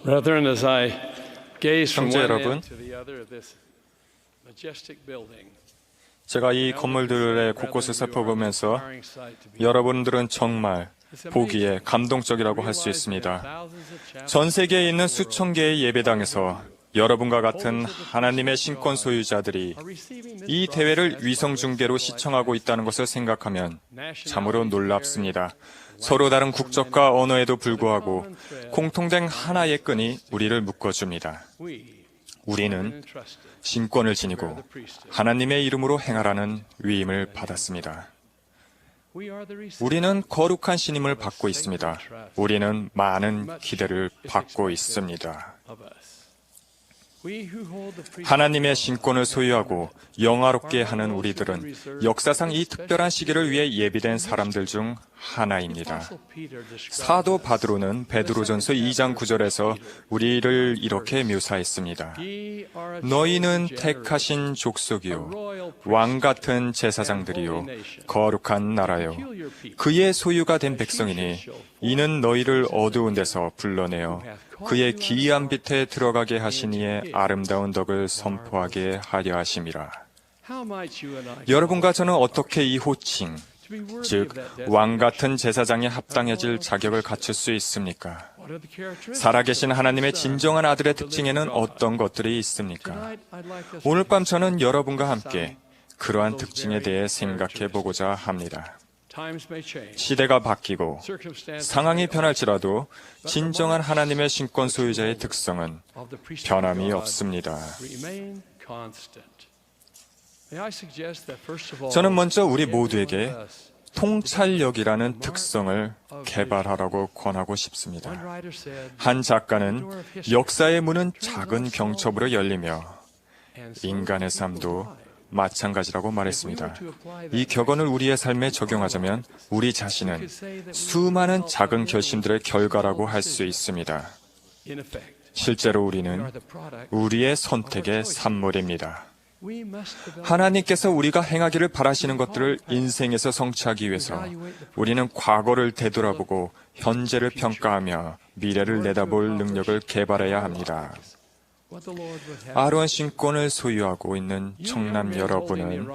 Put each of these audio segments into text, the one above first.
Brethren, as I gaze from 형제 one 여러분, end to the other of this majestic building, 제가 이 건물들의 곳곳을 살펴보면서 여러분들은 정말 보기에 감동적이라고 할 수 있습니다. 전 세계에 있는 수천 개의 예배당에서 여러분과 같은 하나님의 신권 소유자들이 이 대회를 위성 중계로 시청하고 있다는 것을 생각하면 참으로 놀랍습니다. 서로 다른 국적과 언어에도 불구하고 공통된 하나의 끈이 우리를 묶어줍니다. 우리는 신권을 지니고 하나님의 이름으로 행하라는 위임을 받았습니다. 우리는 거룩한 신임을 받고 있습니다. 우리는 많은 기대를 받고 있습니다. 하나님의 신권을 소유하고 영화롭게 하는 우리들은 역사상 이 특별한 시기를 위해 예비된 사람들 중 하나입니다. 사도 바드로는 베드로전서 2장 9절에서 우리를 이렇게 묘사했습니다. 너희는 택하신 족속이요 왕 같은 제사장들이요 거룩한 나라요 그의 소유가 된 백성이니 이는 너희를 어두운 데서 불러내어 그의 기이한 빛에 들어가게 하시니에 아름다운 덕을 선포하게 하려 하심이라. 여러분과 저는 어떻게 이 호칭, 즉 왕 같은 제사장에 합당해질 자격을 갖출 수 있습니까? 살아계신 하나님의 진정한 아들의 특징에는 어떤 것들이 있습니까? 오늘 밤 저는 여러분과 함께 그러한 특징에 대해 생각해 보고자 합니다. 시대가 바뀌고 상황이 변할지라도 진정한 하나님의 신권 소유자의 특성은 변함이 없습니다. 저는 먼저 우리 모두에게 통찰력이라는 특성을 개발하라고 권하고 싶습니다. 한 작가는 역사의 문은 작은 경첩으로 열리며 인간의 삶도 마찬가지라고 말했습니다. 이 격언을 우리의 삶에 적용하자면 우리 자신은 수많은 작은 결심들의 결과라고 할 수 있습니다. 실제로 우리는 우리의 선택의 산물입니다. 하나님께서 우리가 행하기를 바라시는 것들을 인생에서 성취하기 위해서 우리는 과거를 되돌아보고 현재를 평가하며 미래를 내다볼 능력을 개발해야 합니다. 아론 신권을 소유하고 있는 청남 여러분은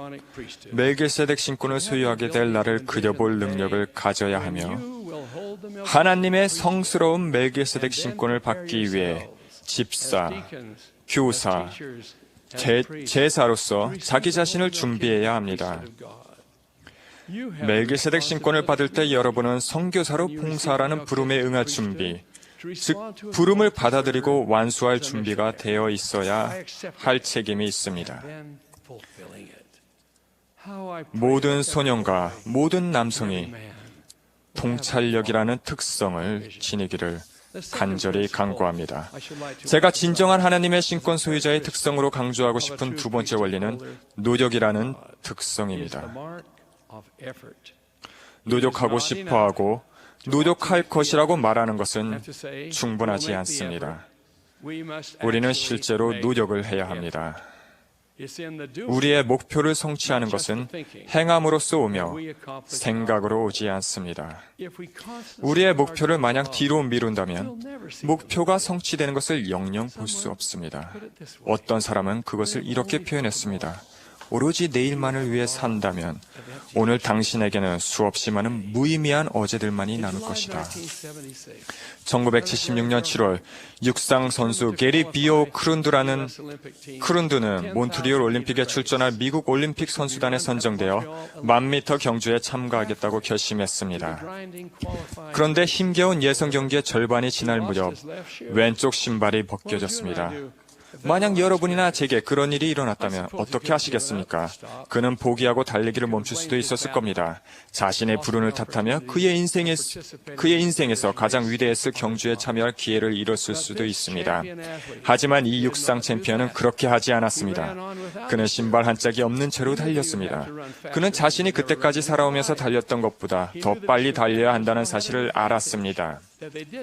멜기세덱 신권을 소유하게 될 날을 그려볼 능력을 가져야 하며 하나님의 성스러운 멜기세덱 신권을 받기 위해 집사, 교사, 제사로서 자기 자신을 준비해야 합니다. 멜기세덱 신권을 받을 때 여러분은 선교사로 봉사하라는 부름에 응할 준비, 즉 부름을 받아들이고 완수할 준비가 되어 있어야 할 책임이 있습니다. 모든 소년과 모든 남성이 통찰력이라는 특성을 지니기를 간절히 간구합니다. 제가 진정한 하나님의 신권 소유자의 특성으로 강조하고 싶은 두 번째 원리는 노력이라는 특성입니다. 노력하고 싶어하고 노력할 것이라고 말하는 것은 충분하지 않습니다. 우리는 실제로 노력을 해야 합니다. 우리의 목표를 성취하는 것은 행함으로써 오며 생각으로 오지 않습니다. 우리의 목표를 마냥 뒤로 미룬다면 목표가 성취되는 것을 영영 볼 수 없습니다. 어떤 사람은 그것을 이렇게 표현했습니다. 오로지 내일만을 위해 산다면 오늘 당신에게는 수없이 많은 무의미한 어제들만이 남을 것이다. 1976년 7월 육상 선수 게리 비오 크룬드는 몬트리올 올림픽에 출전할 미국 올림픽 선수단에 선정되어 1000m 경주에 참가하겠다고 결심했습니다. 그런데 힘겨운 예선 경기의 절반이 지날 무렵 왼쪽 신발이 벗겨졌습니다. 만약 여러분이나 제게 그런 일이 일어났다면 어떻게 하시겠습니까? 그는 포기하고 달리기를 멈출 수도 있었을 겁니다. 자신의 불운을 탓하며 그의 인생에서 가장 위대했을 경주에 참여할 기회를 잃었을 수도 있습니다. 하지만 이 육상 챔피언은 그렇게 하지 않았습니다. 그는 신발 한 짝이 없는 채로 달렸습니다. 그는 자신이 그때까지 살아오면서 달렸던 것보다 더 빨리 달려야 한다는 사실을 알았습니다.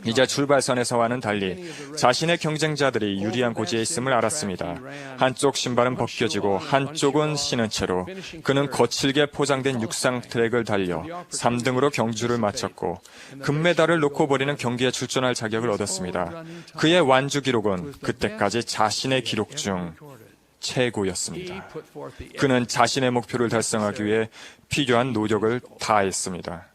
이제 출발선에서와는 달리 자신의 경쟁자들이 유리한 고지에 있음을 알았습니다. 한쪽 신발은 벗겨지고 한쪽은 신은 채로 그는 거칠게 포장된 육상 트랙을 달려 3등으로 경주를 마쳤고 금메달을 놓고 버리는 경기에 출전할 자격을 얻었습니다. 그의 완주 기록은 그때까지 자신의 기록 중 최고였습니다. 그는 자신의 목표를 달성하기 위해 필요한 노력을 다했습니다.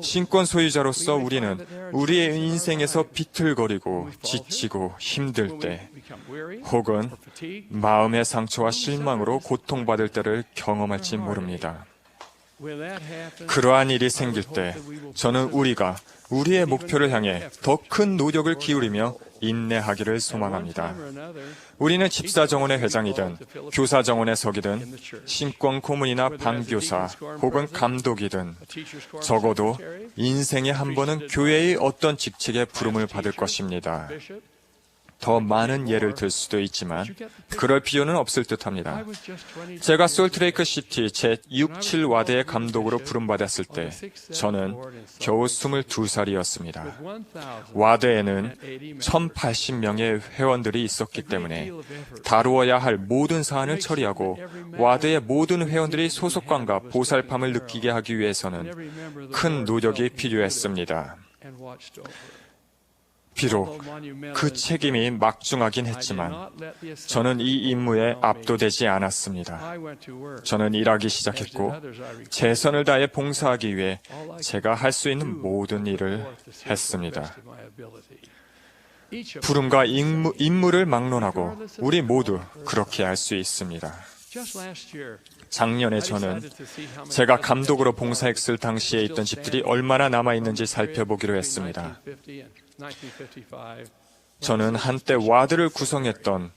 신권 소유자로서 우리는 우리의 인생에서 비틀거리고 지치고 힘들 때 혹은 마음의 상처와 실망으로 고통받을 때를 경험할지 모릅니다. 그러한 일이 생길 때 저는 우리가 우리의 목표를 향해 더 큰 노력을 기울이며 인내하기를 소망합니다. 우리는 집사정원의 회장이든 교사정원의 석이든 신권 고문이나 방교사 혹은 감독이든 적어도 인생에 한 번은 교회의 어떤 직책에 부름을 받을 것입니다. 더 많은 예를 들 수도 있지만 그럴 필요는 없을 듯합니다. 제가 솔트레이크 시티 제67와대의 감독으로 부름받았을 때 저는 겨우 22살이었습니다. 와대에는 1080명의 회원들이 있었기 때문에 다루어야 할 모든 사안을 처리하고 와대의 모든 회원들이 소속감과 보살팜을 느끼게 하기 위해서는 큰 노력이 필요했습니다. 비록 그 책임이 막중하긴 했지만 저는 이 임무에 압도되지 않았습니다. 저는 일하기 시작했고 최선을 다해 봉사하기 위해 제가 할 수 있는 모든 일을 했습니다. 부름과 임무를 막론하고 우리 모두 그렇게 할 수 있습니다. 작년에 저는 제가 감독으로 봉사했을 당시에 있던 집들이 얼마나 남아있는지 살펴보기로 했습니다. 저는 한때 와드를 구성했던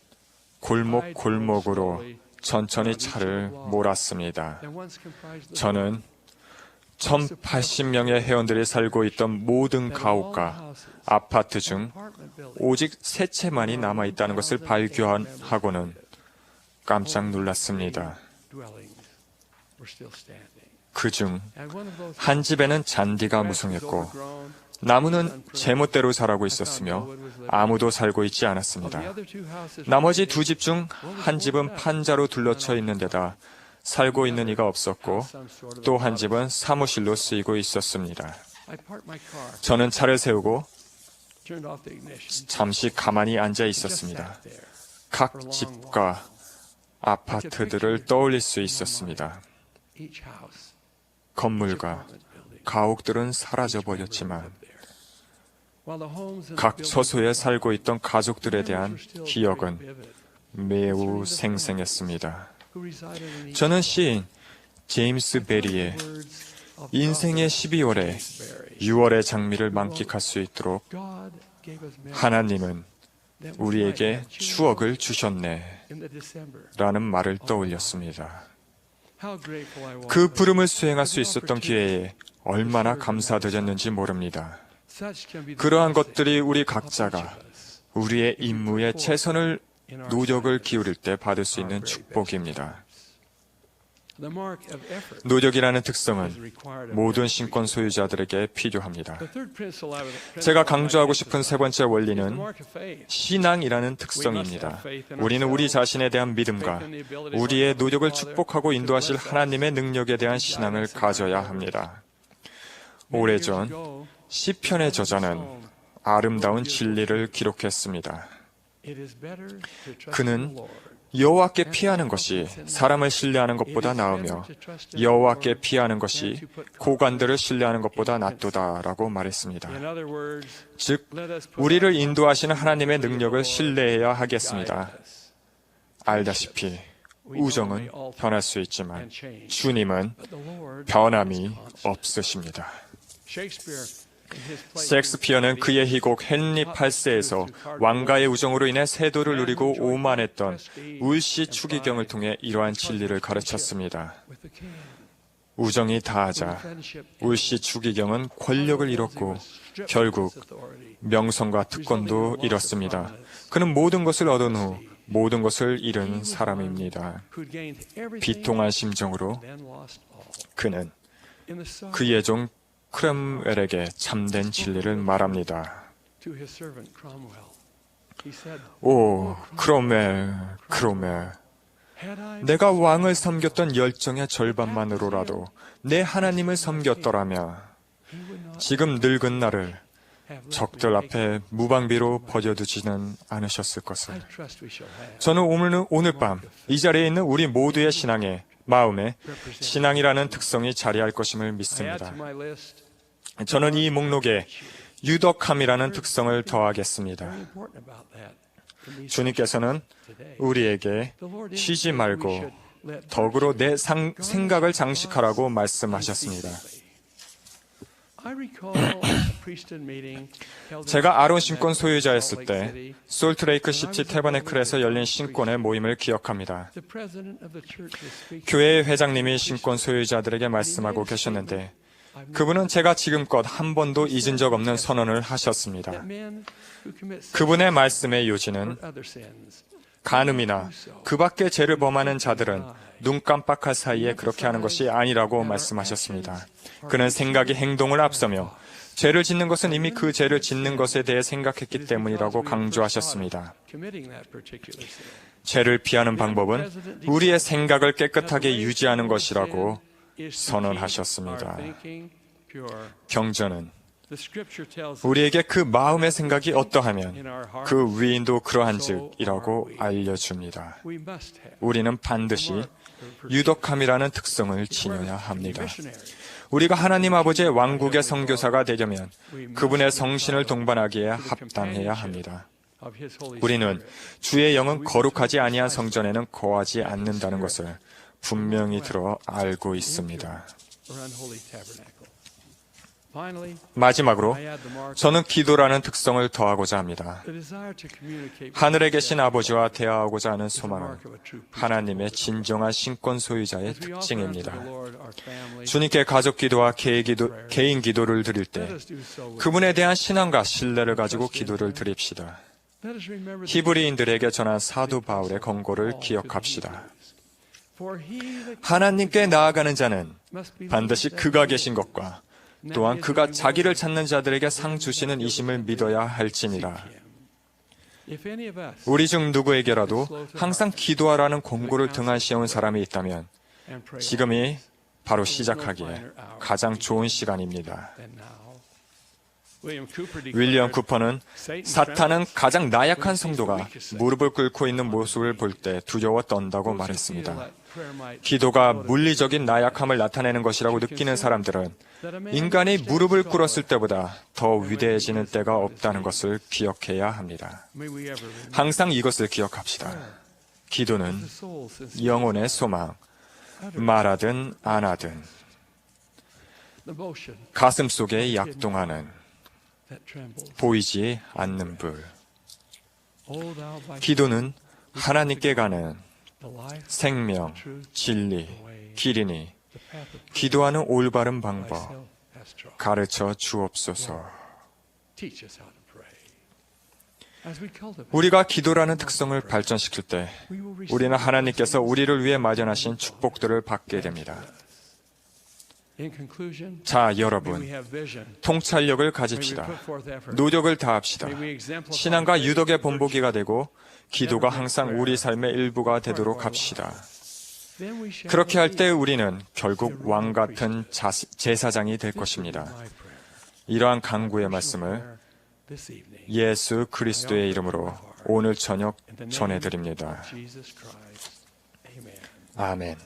골목골목으로 천천히 차를 몰았습니다. 저는 1080명의 회원들이 살고 있던 모든 가옥과 아파트 중 오직 3채만이 남아있다는 것을 발견하고는 깜짝 놀랐습니다. 그중 한 집에는 잔디가 무성했고 나무는 제멋대로 자라고 있었으며 아무도 살고 있지 않았습니다. 나머지 2집 중 한 집은 판자로 둘러쳐 있는 데다 살고 있는 이가 없었고 또 한 집은 사무실로 쓰이고 있었습니다. 저는 차를 세우고 잠시 가만히 앉아 있었습니다. 각 집과 아파트들을 떠올릴 수 있었습니다. 건물과 가옥들은 사라져버렸지만 각 처소에 살고 있던 가족들에 대한 기억은 매우 생생했습니다. 저는 시인 제임스 베리의 인생의 12월에 6월의 장미를 만끽할 수 있도록 하나님은 우리에게 추억을 주셨네 라는 말을 떠올렸습니다. 그 부름을 수행할 수 있었던 기회에 얼마나 감사드렸는지 모릅니다. 그러한 것들이 우리 각자가 우리의 임무에 최선을 노력을 기울일 때 받을 수 있는 축복입니다. 노력이라는 특성은 모든 신권 소유자들에게 필요합니다. 제가 강조하고 싶은 세 번째 원리는 신앙이라는 특성입니다. 우리는 우리 자신에 대한 믿음과 우리의 노력을 축복하고 인도하실 하나님의 능력에 대한 신앙을 가져야 합니다. 오래전 시편의 저자는 아름다운 진리를 기록했습니다. 그는 여호와께 피하는 것이 사람을 신뢰하는 것보다 나으며 여호와께 피하는 것이 고관들을 신뢰하는 것보다 낫도다라고 말했습니다. 즉, 우리를 인도하시는 하나님의 능력을 신뢰해야 하겠습니다. 알다시피 우정은 변할 수 있지만 주님은 변함이 없으십니다. 셰익스피어는 그의 희곡 헨리 8세에서 왕가의 우정으로 인해 세도를 누리고 오만했던 울시 추기경을 통해 이러한 진리를 가르쳤습니다. 우정이 다하자 울시 추기경은 권력을 잃었고 결국 명성과 특권도 잃었습니다. 그는 모든 것을 얻은 후 모든 것을 잃은 사람입니다. 비통한 심정으로 그는 그의 종 크롬웰에게 참된 진리를 말합니다. to his servant Cromwell. He said, 오, 크롬웰, had I 내가 왕을 섬겼던 열정의 절반만으로라도 내 하나님을 섬겼더라면 he would not 지금 늙은 나를 have left 적들 me 앞에 무방비로 버려두지는 않으셨을 것을. I trust we shall have. 저는 오늘 밤 이 자리에 있는 우리 모두의 신앙에, 마음에 신앙이라는 특성이 자리할 것임을 I add 믿습니다. to my list 저는 이 목록에 유덕함이라는 특성을 더하겠습니다. very important about that. In these 주님께서는 today, 우리에게 the Lord 쉬지 indicated we 말고 should let 덕으로 내 생각을 장식하라고 말씀하셨습니다. I recall a priesthood meeting held in 제가 아론 Salt 신권 Lake 소유자였을 City. 때 솔트레이크 시티 태버네클에서 열린 신권의 모임을 기억합니다. The president of the church was speaking. 교회의 회장님이 신권 소유자들에게 말씀하고 계셨는데 그분은 제가 지금껏 한 번도 잊은 적 없는 선언을 하셨습니다. That men who commit 그분의 말씀의 요지는 or other sins 간음이나 그 밖의 죄를 범하는 자들은 눈 깜빡할 사이에 그렇게 하는 것이 아니라고 말씀하셨습니다. 그는 생각이 행동을 앞서며 죄를 짓는 것은 이미 그 죄를 짓는 것에 대해 생각했기 때문이라고 강조하셨습니다. committing that particular sin. 죄를 피하는 방법은 우리의 생각을 깨끗하게 유지하는 것이라고 선언하셨습니다. 경전은 우리에게 그 마음의 생각이 어떠하면 그 위인도 그러한즉이라고 알려줍니다. 우리는 반드시 유덕함이라는 특성을 지녀야 합니다. 우리가 하나님 아버지의 왕국의 선교사가 되려면 그분의 성신을 동반하기에 합당해야 합니다. 우리는 주의 영은 거룩하지 아니한 성전에는 거하지 않는다는 것을 분명히 들어 알고 있습니다. 마지막으로 저는 기도라는 특성을 더하고자 합니다. 하늘에 계신 아버지와 대화하고자 하는 소망은 하나님의 진정한 신권 소유자의 특징입니다. 주님께 가족 기도와 개인 기도를 드릴 때 그분에 대한 신앙과 신뢰를 가지고 기도를 드립시다. 히브리인들에게 전한 사도 바울의 권고를 기억합시다. 하나님께 나아가는 자는 반드시 그가 계신 것과 또한 그가 자기를 찾는 자들에게 상 주시는 이심을 믿어야 할지니라. 우리 중 누구에게라도 항상 기도하라는 권고를 등한시해온 사람이 있다면 지금이 바로 시작하기에 가장 좋은 시간입니다. 윌리엄 쿠퍼는 사탄은 가장 나약한 성도가 무릎을 꿇고 있는 모습을 볼 때 두려워 떤다고 말했습니다. 기도가 물리적인 나약함을 나타내는 것이라고 느끼는 사람들은 인간이 무릎을 꿇었을 때보다 더 위대해지는 때가 없다는 것을 기억해야 합니다. 항상 이것을 기억합시다. 기도는 영혼의 소망, 말하든 안 하든 가슴 속에 약동하는 보이지 않는 불. 기도는 하나님께 가는 생명, 진리, 길이니 기도하는 올바른 방법 가르쳐 주옵소서. 우리가 기도라는 특성을 발전시킬 때 우리는 하나님께서 우리를 위해 마련하신 축복들을 받게 됩니다. 자, 여러분, 통찰력을 가집시다. 노력을 다합시다. 신앙과 유덕의 본보기가 되고 기도가 항상 우리 삶의 일부가 되도록 합시다. 그렇게 할 때 우리는 결국 왕 같은 제사장이 될 것입니다. 이러한 간구의 말씀을 예수 그리스도의 이름으로 오늘 저녁 전해드립니다. 아멘.